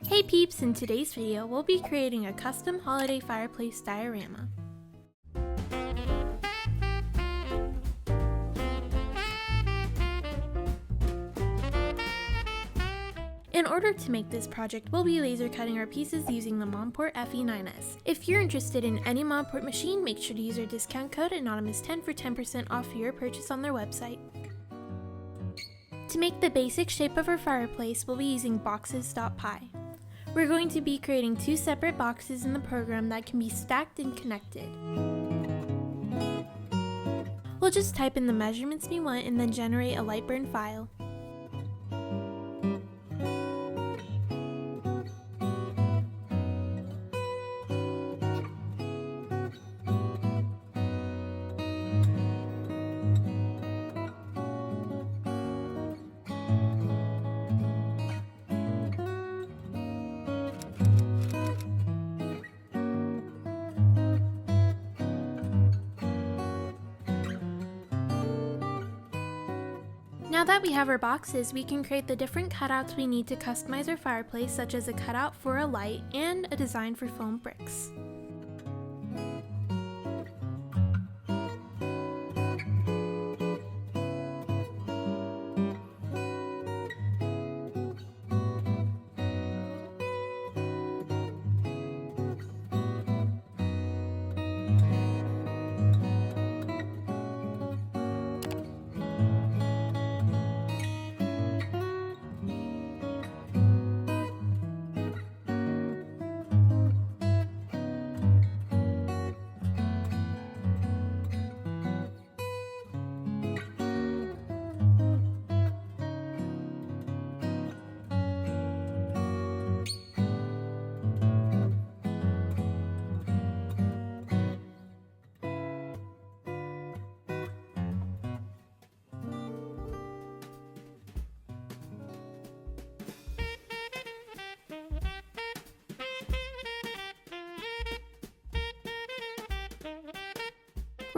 Hey peeps, in today's video we'll be creating a custom holiday fireplace diorama. In order to make this project, we'll be laser cutting our pieces using the Monport Effi9s. If you're interested in any Monport machine, make sure to use our discount code Anonymous10 for 10% off your purchase on their website. To make the basic shape of our fireplace, we'll be using boxes.py. We're going to be creating two separate boxes in the program that can be stacked and connected. We'll just type in the measurements we want and then generate a lightburn file. Now that we have our boxes, we can create the different cutouts we need to customize our fireplace, such as a cutout for a light and a design for foam bricks.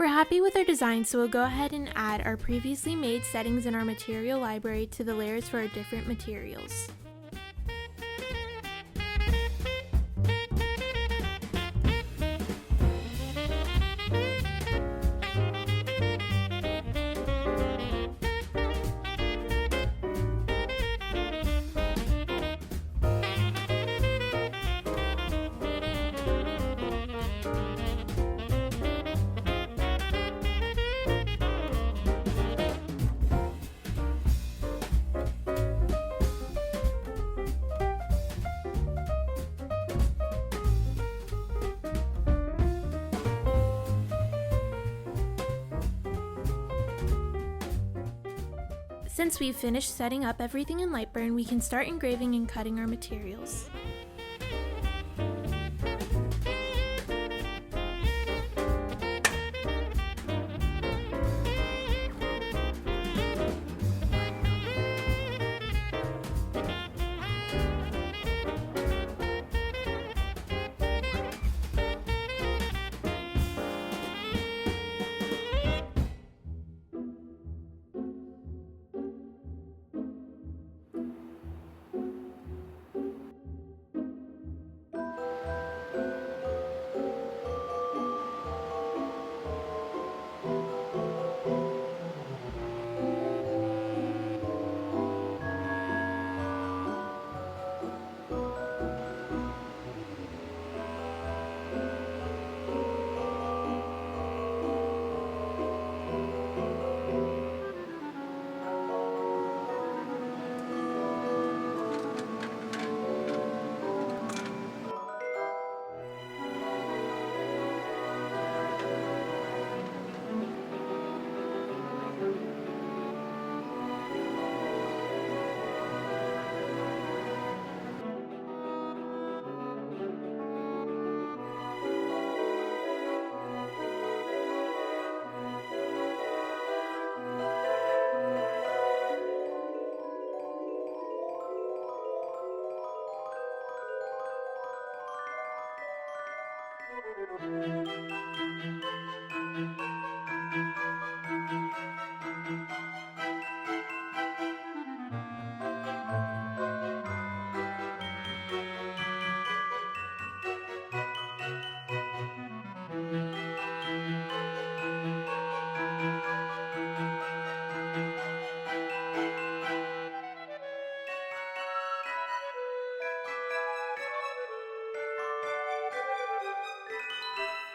We're happy with our design, so we'll go ahead and add our previously made settings in our material library to the layers for our different materials. Since we've finished setting up everything in Lightburn, we can start engraving and cutting our materials.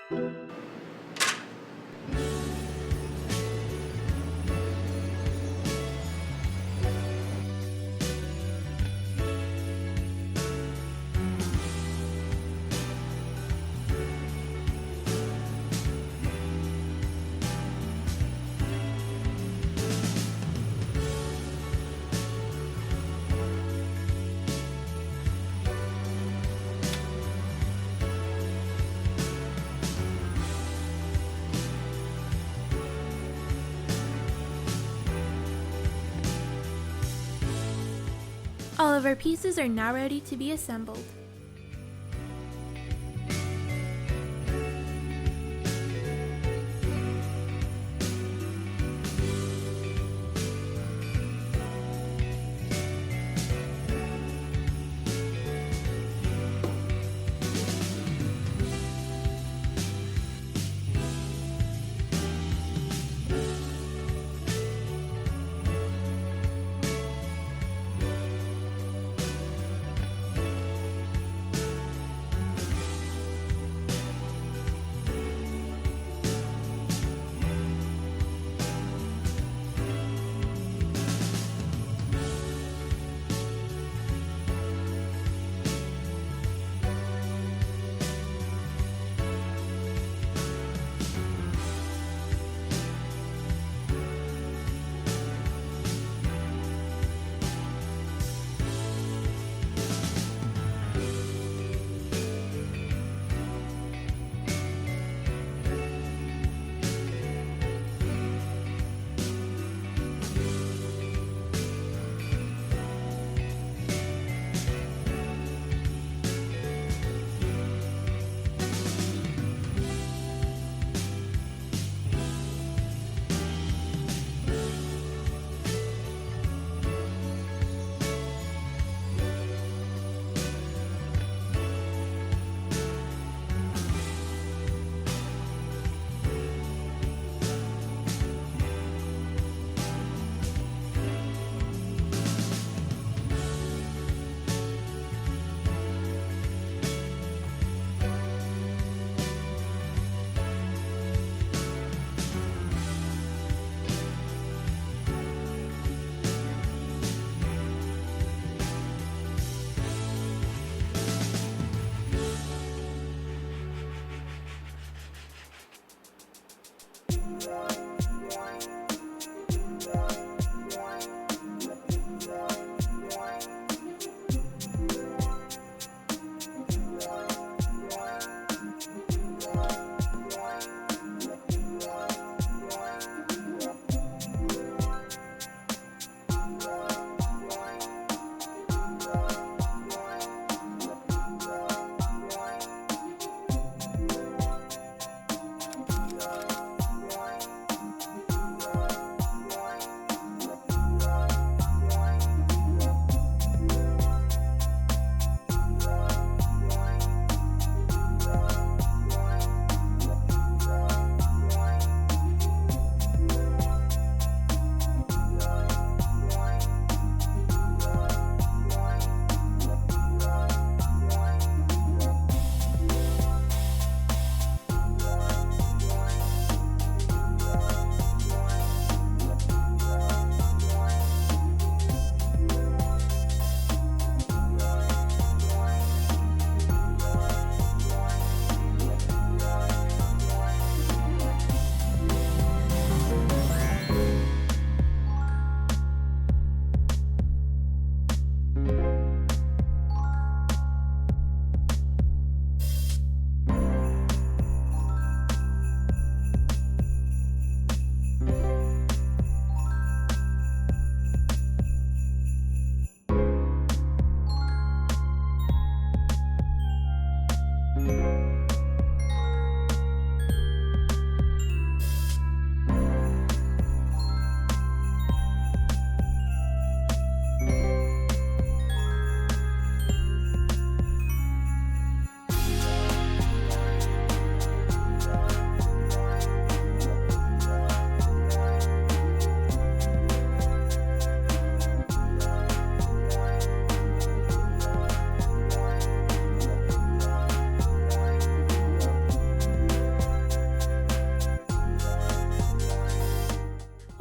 All of our pieces are now ready to be assembled.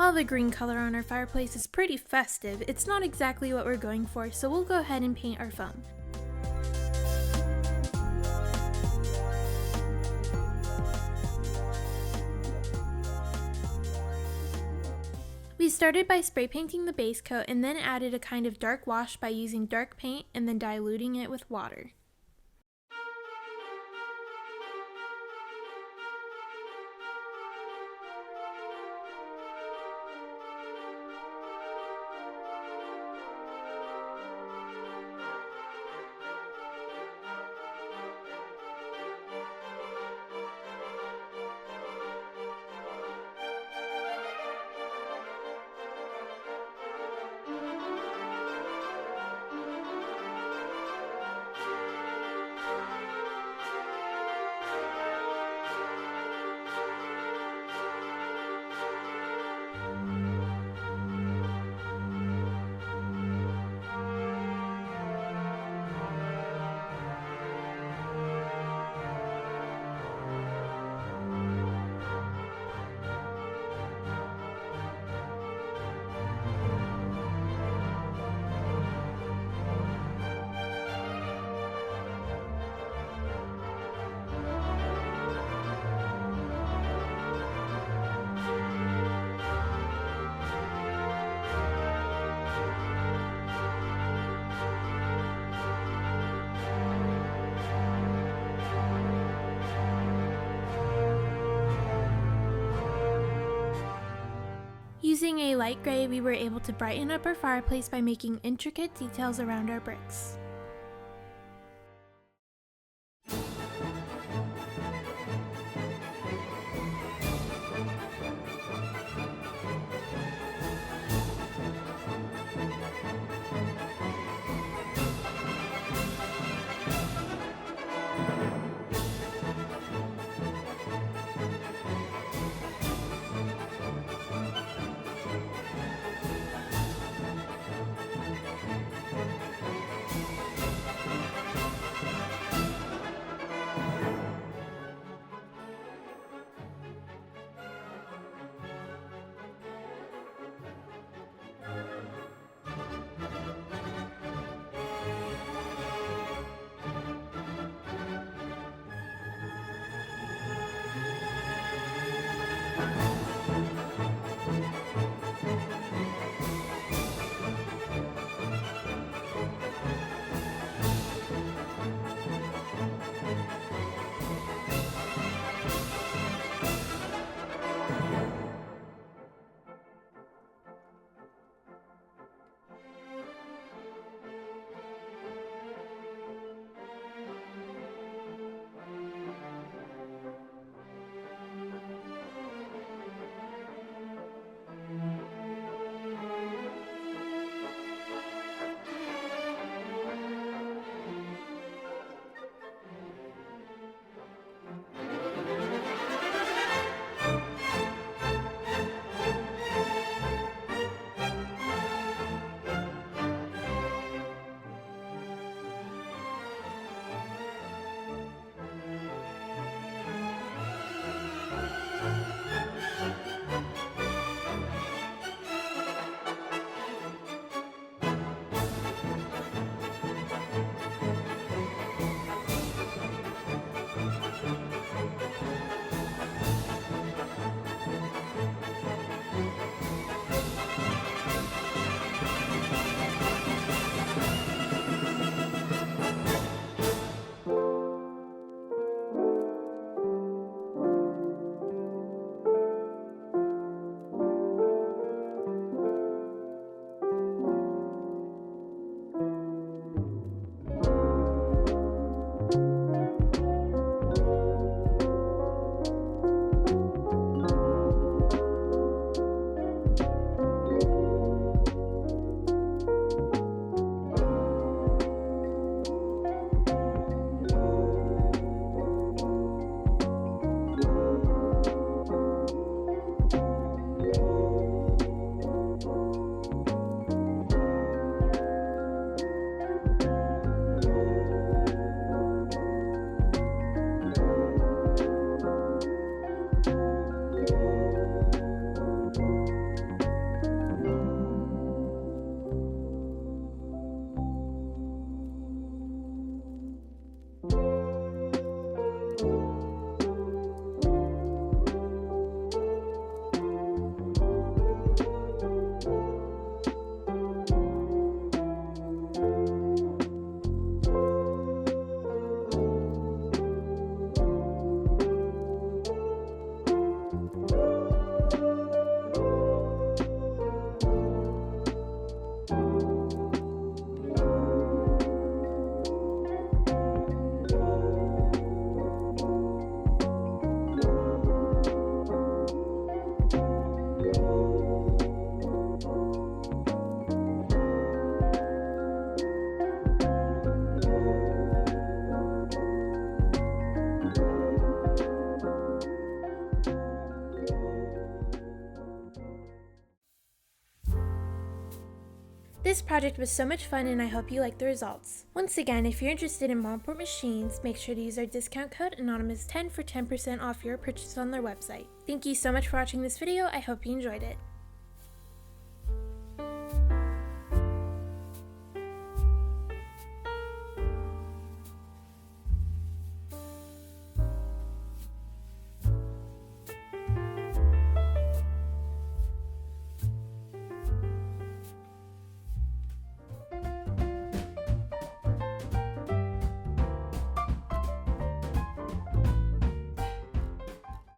While the green color on our fireplace is pretty festive, it's not exactly what we're going for, so we'll go ahead and paint our foam. We started by spray painting the base coat and then added a kind of dark wash by using dark paint and then diluting it with water. Using a light gray, we were able to brighten up our fireplace by making intricate details around our bricks. This project was so much fun and I hope you like the results. Once again, if you're interested in Monport machines, make sure to use our discount code Anonymous10 for 10% off your purchase on their website. Thank you so much for watching this video, I hope you enjoyed it.